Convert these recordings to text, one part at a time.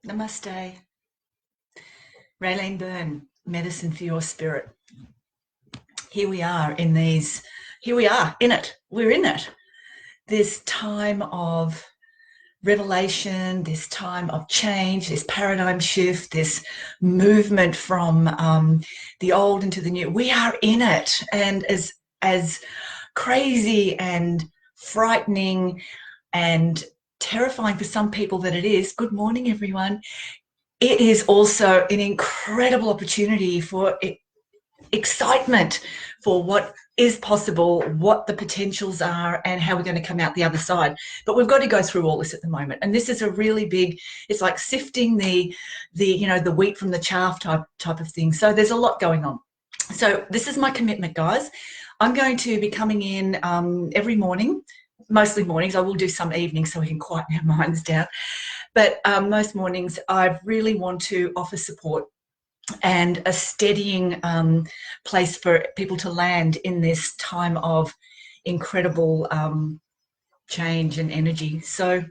Namaste. Raylene Byrne, Medicine for Your Spirit. Here we are in it. We're in it. This time of revelation, this time of change, this paradigm shift, this movement from the old into the new. We are in it. And as crazy and frightening and terrifying for some people that it is, good morning, everyone. It is also an incredible opportunity for excitement for what is possible, what the potentials are, and how we're going to come out the other side. But we've got to go through all this at the moment, and this is a really big. It's like sifting the wheat from the chaff type of thing. So there's a lot going on. So this is my commitment, guys. I'm going to be coming in every morning, mostly mornings. I will do some evenings so we can quieten our minds down. But most mornings, I really want to offer support and a steadying place for people to land in this time of incredible change and energy. So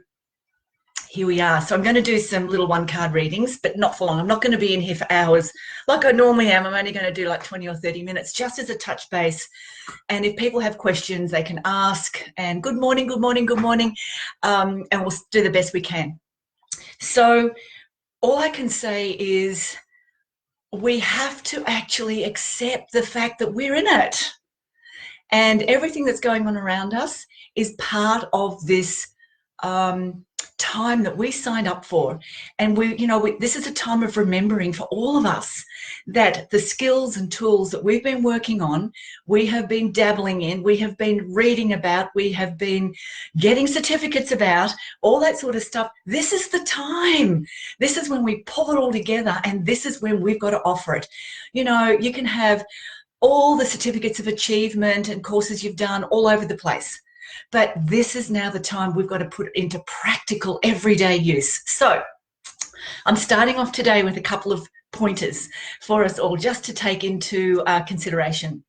here we are. So I'm going to do some little one-card readings, but not for long. I'm not going to be in here for hours like I normally am. I'm only going to do like 20 or 30 minutes just as a touch base. And if people have questions, they can ask. And good morning, good morning, good morning. And we'll do the best we can. So all I can say is we have to actually accept the fact that we're in it. And everything that's going on around us is part of this time that we signed up for. And this is a time of remembering for all of us that the skills and tools that we've been working on, we have been dabbling in, we have been reading about, we have been getting certificates about, all that sort of stuff. This is the time. This is when we pull it all together, and this is when we've got to offer it. You can have all the certificates of achievement and courses you've done all over the place. But this is now the time we've got to put it into practical everyday use. So I'm starting off today with a couple of pointers for us all just to take into consideration.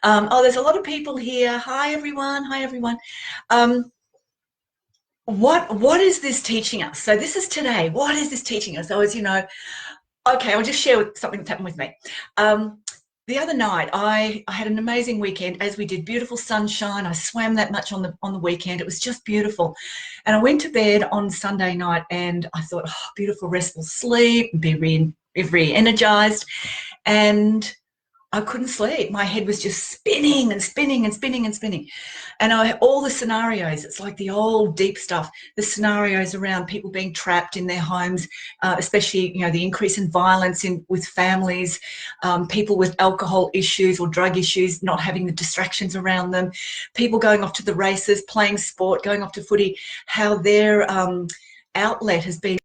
There's a lot of people here. Hi, everyone. Hi, everyone. What is this teaching us? So this is today. What is this teaching us? Okay, I'll just share something that's happened with me. The other night, I had an amazing weekend, as we did. Beautiful sunshine. I swam that much on the weekend. It was just beautiful. And I went to bed on Sunday night, and I thought, oh, beautiful, restful sleep, be re-energized. And I couldn't sleep. My head was just spinning and spinning and spinning and spinning. And all the scenarios, it's like the old deep stuff, the scenarios around people being trapped in their homes, especially, the increase in violence with families, people with alcohol issues or drug issues, not having the distractions around them, people going off to the races, playing sport, going off to footy, how their outlet has been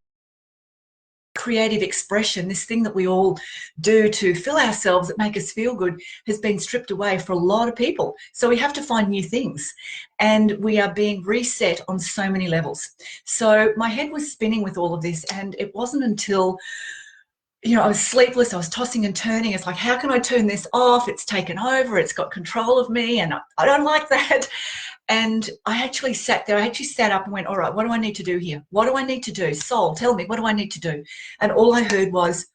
creative expression, this thing that we all do to fill ourselves that make us feel good, has been stripped away for a lot of people. So we have to find new things, and we are being reset on so many levels. So my head was spinning with all of this, and it wasn't until I was sleepless, I was tossing and turning. It's like, how can I turn this off? It's taken over, it's got control of me, and I don't like that. And I actually sat there, I sat up and went, all right, what do I need to do here? What do I need to do? Soul, tell me, what do I need to do? And all I heard was,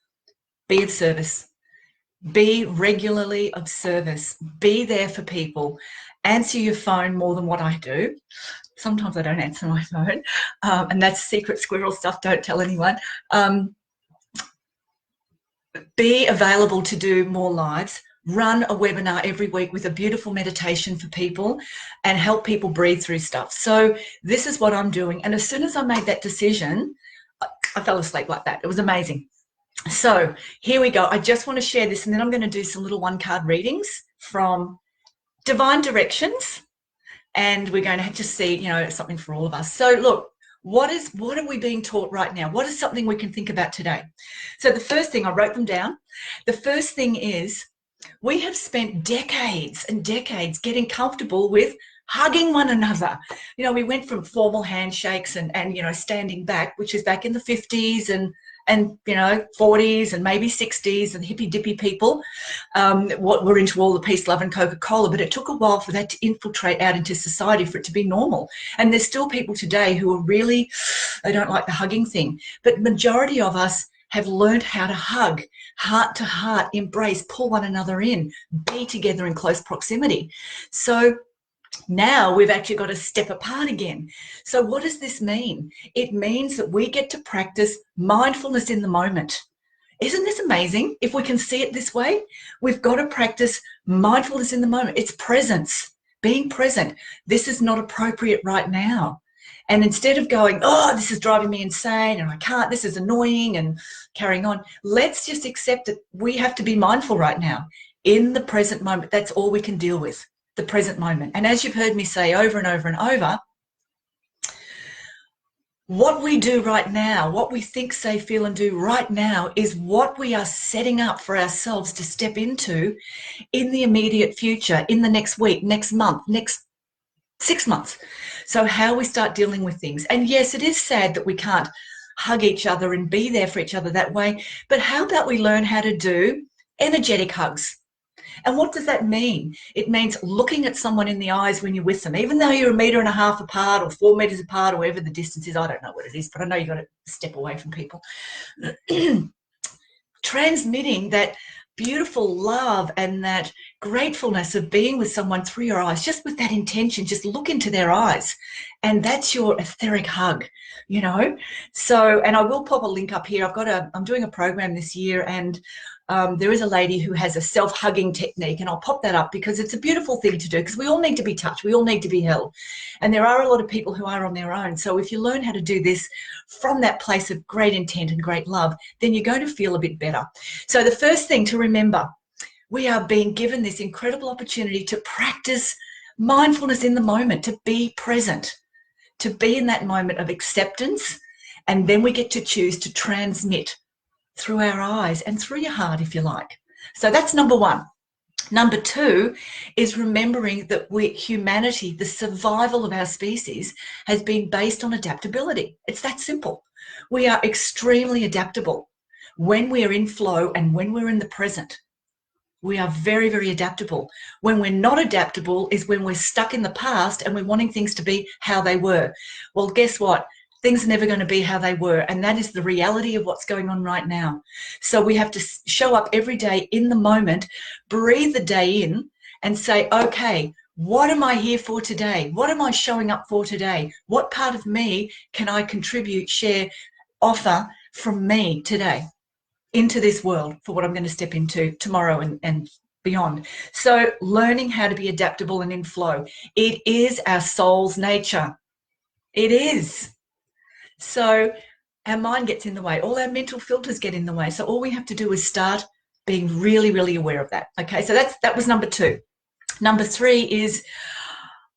be of service. Be regularly of service. Be there for people. Answer your phone more than what I do. Sometimes I don't answer my phone. And that's secret squirrel stuff, don't tell anyone. Be available to do more lives. Run a webinar every week with a beautiful meditation for people and help people breathe through stuff. So this is what I'm doing. And as soon as I made that decision, I fell asleep like that. It was amazing. So here we go. I just want to share this, and then I'm going to do some little one-card readings from Divine Directions, and we're going to just see, something for all of us. So look, what are we being taught right now? What is something we can think about today? So the first thing, I wrote them down. The first thing is, we have spent decades and decades getting comfortable with hugging one another. We went from formal handshakes and standing back, which is back in the 50s and and 40s and maybe 60s and hippy dippy people what were into all the peace, love and Coca-Cola, but it took a while for that to infiltrate out into society for it to be normal. And there's still people today who are really, they don't like the hugging thing, but majority of us have learned how to hug, heart to heart, embrace, pull one another in, be together in close proximity. So now we've actually got to step apart again. So what does this mean? It means that we get to practice mindfulness in the moment. Isn't this amazing? If we can see it this way, we've got to practice mindfulness in the moment. It's presence, being present. This is not appropriate right now. And instead of going, oh, this is driving me insane and I can't, this is annoying and carrying on, let's just accept that we have to be mindful right now in the present moment. That's all we can deal with, the present moment. And as you've heard me say over and over and over, what we do right now, what we think, say, feel and do right now is what we are setting up for ourselves to step into in the immediate future, in the next week, next month, next 6 months. So how we start dealing with things. And yes, it is sad that we can't hug each other and be there for each other that way, but how about we learn how to do energetic hugs? And what does that mean? It means looking at someone in the eyes when you're with them, even though you're 1.5 meters apart or 4 meters apart or whatever the distance is. I don't know what it is, but I know you've got to step away from people. Transmitting that beautiful love and that gratefulness of being with someone through your eyes, just with that intention, just look into their eyes. And that's your etheric hug, So, and I will pop a link up here. I'm doing a program this year, and there is a lady who has a self-hugging technique, and I'll pop that up because it's a beautiful thing to do, because we all need to be touched. We all need to be held. And there are a lot of people who are on their own. So if you learn how to do this from that place of great intent and great love, then you're going to feel a bit better. So the first thing to remember, we are being given this incredible opportunity to practice mindfulness in the moment, to be present, to be in that moment of acceptance. And then we get to choose to transmit through our eyes and through your heart, if you like. So that's number one. Number two is remembering that humanity, the survival of our species, has been based on adaptability. It's that simple. We are extremely adaptable when we are in flow and when we're in the present. We are very, very adaptable. When we're not adaptable is when we're stuck in the past and we're wanting things to be how they were. Well, guess what? Things are never going to be how they were, and that is the reality of what's going on right now. So we have to show up every day in the moment, breathe the day in and say, okay, what am I here for today? What am I showing up for today? What part of me can I contribute, share, offer from me today into this world for what I'm going to step into tomorrow and beyond? So learning how to be adaptable and in flow. It is our soul's nature. It is. So our mind gets in the way. All our mental filters get in the way. So all we have to do is start being really, really aware of that. Okay, so that was number two. Number three is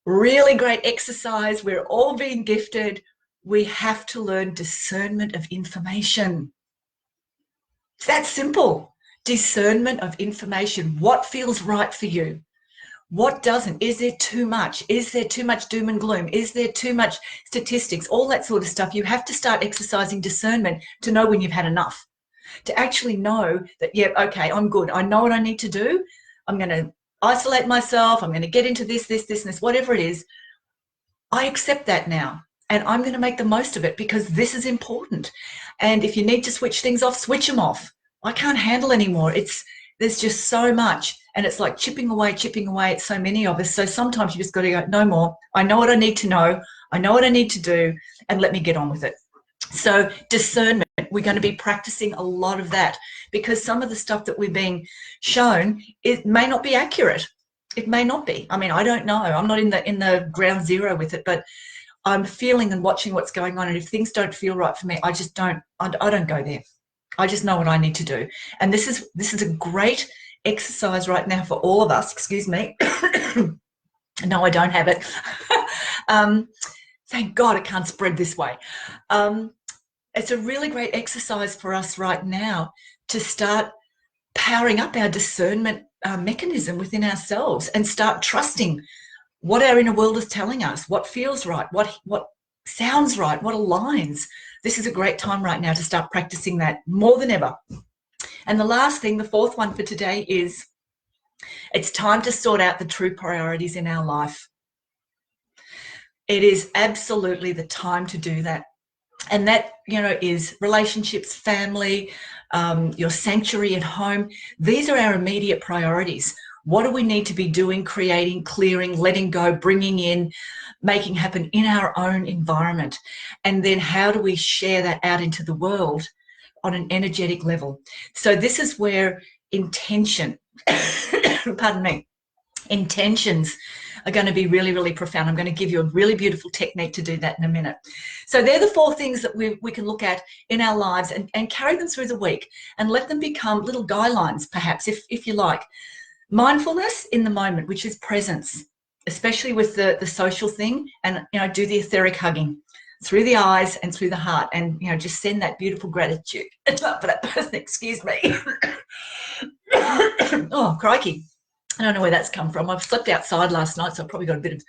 really great exercise. We're all being gifted. We have to learn discernment of information. It's that simple. Discernment of information. What feels right for you? What doesn't? Is there too much? Is there too much doom and gloom? Is there too much statistics? All that sort of stuff. You have to start exercising discernment to know when you've had enough, to actually know that, yeah, okay, I'm good. I know what I need to do. I'm going to isolate myself. I'm going to get into this, and this, whatever it is. I accept that now, and I'm going to make the most of it because this is important. And if you need to switch things off, switch them off. I can't handle anymore. There's just so much. And it's like chipping away at so many of us. So sometimes you just got to go, no more. I know what I need to know. I know what I need to do, and let me get on with it. So discernment, we're going to be practicing a lot of that, because some of the stuff that we're being shown, it may not be accurate. It may not be. I mean, I don't know. I'm not in the ground zero with it, but I'm feeling and watching what's going on. And if things don't feel right for me, I don't go there. I just know what I need to do. And this is a great exercise right now for all of us. Excuse me. No, I don't have it. Thank God it can't spread this way. It's a really great exercise for us right now to start powering up our discernment mechanism within ourselves and start trusting what our inner world is telling us, what feels right, what sounds right, what aligns. This is a great time right now to start practicing that more than ever. And the last thing, the fourth one for today, is it's time to sort out the true priorities in our life. It is absolutely the time to do that. And that, is relationships, family, your sanctuary at home. These are our immediate priorities. What do we need to be doing, creating, clearing, letting go, bringing in, making happen in our own environment? And then how do we share that out into the world on an energetic level? So this is where intention, pardon me, intentions are going to be really, really profound. I'm going to give you a really beautiful technique to do that in a minute. So they're the 4 things that we can look at in our lives and carry them through the week and let them become little guidelines, perhaps, if you like. Mindfulness in the moment, which is presence, especially with the social thing, and do the etheric hugging through the eyes and through the heart, and just send that beautiful gratitude for that person. Excuse me. Oh, crikey. I don't know where that's come from. I've slept outside last night, so I've probably got a bit of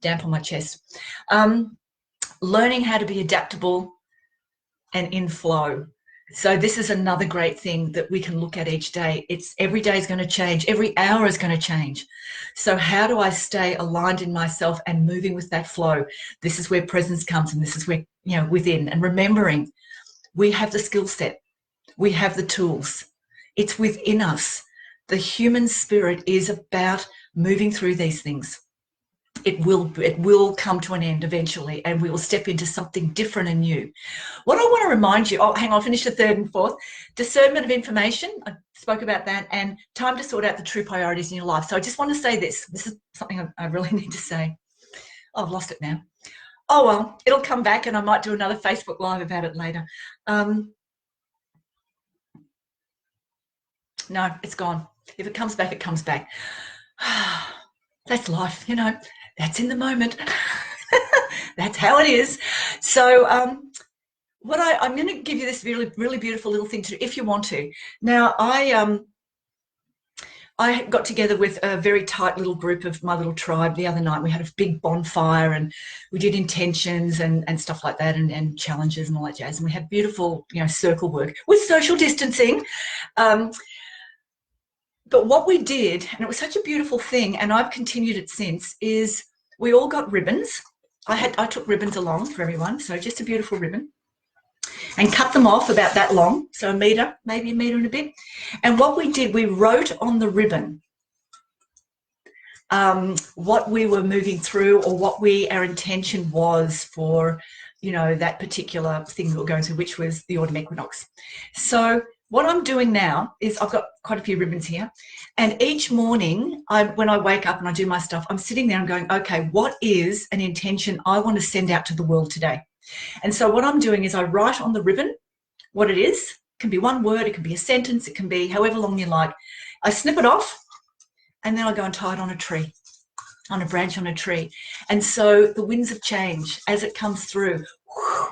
damp on my chest. Learning how to be adaptable and in flow. So this is another great thing that we can look at each day. It's every day is going to change. Every hour is going to change. So how do I stay aligned in myself and moving with that flow? This is where presence comes, and this is where, within. And remembering, we have the skill set. We have the tools. It's within us. The human spirit is about moving through these things. It will come to an end eventually, and we will step into something different and new. What I want to remind you, hang on, I'll finish the third and fourth. Discernment of information, I spoke about that, and time to sort out the true priorities in your life. So I just want to say this. This is something I really need to say. Oh, I've lost it now. Oh, well, it'll come back, and I might do another Facebook Live about it later. No, it's gone. If it comes back, it comes back. That's life, that's in the moment. That's how it is. So I'm going to give you this really, really beautiful little thing to do if you want to. Now, I got together with a very tight little group of my little tribe the other night. We had a big bonfire, and we did intentions and stuff like that, and challenges and all that jazz. And we had beautiful, circle work with social distancing. But what we did, and it was such a beautiful thing, and I've continued it since, is we all got ribbons. I took ribbons along for everyone, so just a beautiful ribbon, and cut them off about that long, so a metre, maybe a metre and a bit. And what we did, we wrote on the ribbon what we were moving through, or what our intention was for, that particular thing that we're going through, which was the autumn equinox. So what I'm doing now is I've got quite a few ribbons here, and each morning when I wake up and I do my stuff, I'm sitting there and going, okay, what is an intention I want to send out to the world today? And so what I'm doing is I write on the ribbon what it is. It can be one word, it can be a sentence, it can be however long you like. I snip it off, and then I go and tie it on a tree, on a branch on a tree. And so the winds of change, as it comes through,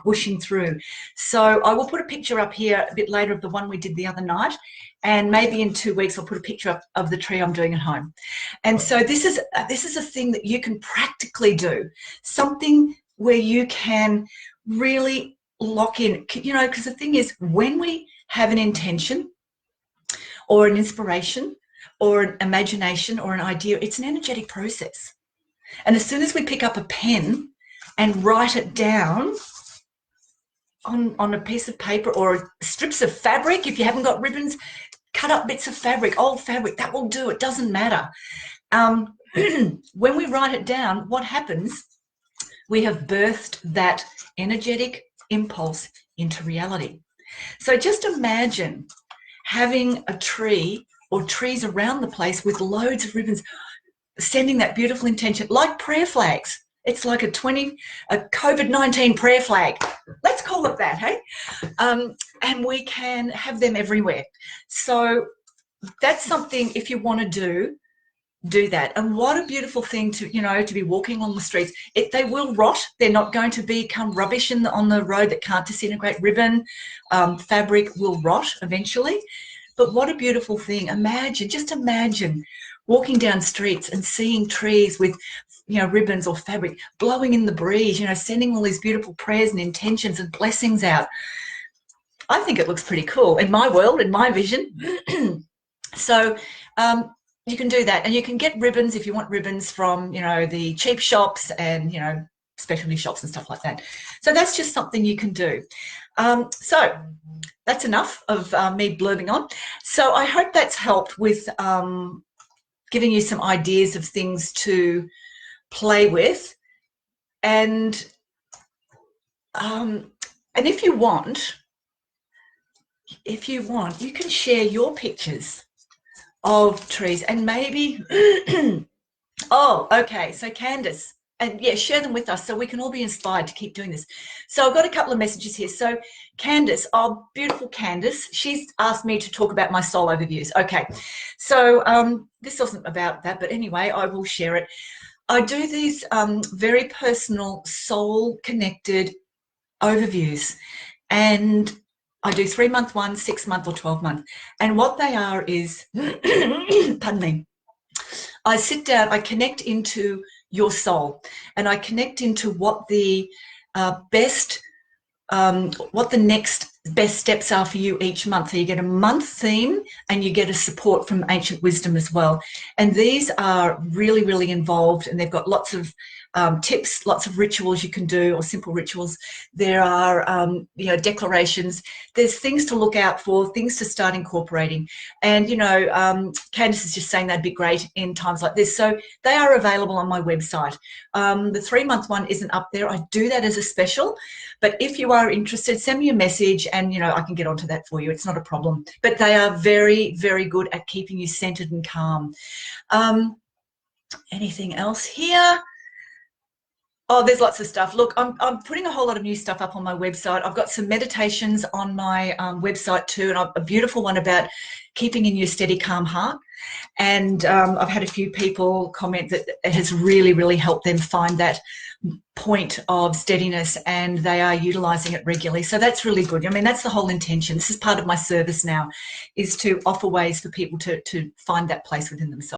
whooshing through. So I will put a picture up here a bit later of the one we did the other night, and maybe in 2 weeks I'll put a picture up of the tree I'm doing at home. And so this is a thing that you can practically do, something where you can really lock in, because the thing is, when we have an intention or an inspiration or an imagination or an idea, it's an energetic process. And as soon as we pick up a pen and write it down on a piece of paper or strips of fabric, if you haven't got ribbons, cut up bits of fabric, old fabric, that will do. It doesn't matter. When we write it down, what happens? We have birthed that energetic impulse into reality. So just imagine having a tree or trees around the place with loads of ribbons, sending that beautiful intention, like prayer flags. It's like a COVID-19 prayer flag. Let's call it that, hey? And we can have them everywhere. So that's something, if you want to do that. And what a beautiful thing to be walking on the streets. They will rot. They're not going to become rubbish on the road that can't disintegrate. Ribbon, fabric will rot eventually. But what a beautiful thing. Just imagine walking down streets and seeing trees with, ribbons or fabric, blowing in the breeze, sending all these beautiful prayers and intentions and blessings out. I think it looks pretty cool in my world, in my vision. So you can do that, and you can get ribbons if you want ribbons from the cheap shops and specialty shops and stuff like that. So that's just something you can do. So that's enough of me blurbing on. So I hope that's helped with giving you some ideas of things to play with, and if you want, you can share your pictures of trees, and maybe oh, okay, so Candace, and yeah, share them with us so we can all be inspired to keep doing this. So I've got a couple of messages here. So Candace, oh, beautiful Candace, she's asked me to talk about my soul overviews. Okay, so this wasn't about that, but anyway, I will share it. I do these very personal, soul-connected overviews, and I do 3-month one, 6-month or 12-month. And what they are is, pardon me, I sit down, I connect into your soul, and I connect into what the what the next best steps are for you each month. So you get a month theme, and you get a support from ancient wisdom as well. And these are really, really involved, and they've got lots of tips, lots of rituals you can do, or simple rituals. There are declarations. There's things to look out for, things to start incorporating. And Candace is just saying that'd be great in times like this. So they are available on my website. The 3-month one isn't up there. I do that as a special, but if you are interested, send me a message, and I can get onto that for you. It's not a problem. But they are very, very good at keeping you centered and calm. Anything else here? Oh, there's lots of stuff. Look, I'm putting a whole lot of new stuff up on my website. I've got some meditations on my website too, and a beautiful one about keeping in your steady, calm heart. And I've had a few people comment that it has really, really helped them find that point of steadiness, and they are utilizing it regularly. So that's really good. I mean, that's the whole intention. This is part of my service now, is to offer ways for people to find that place within themselves.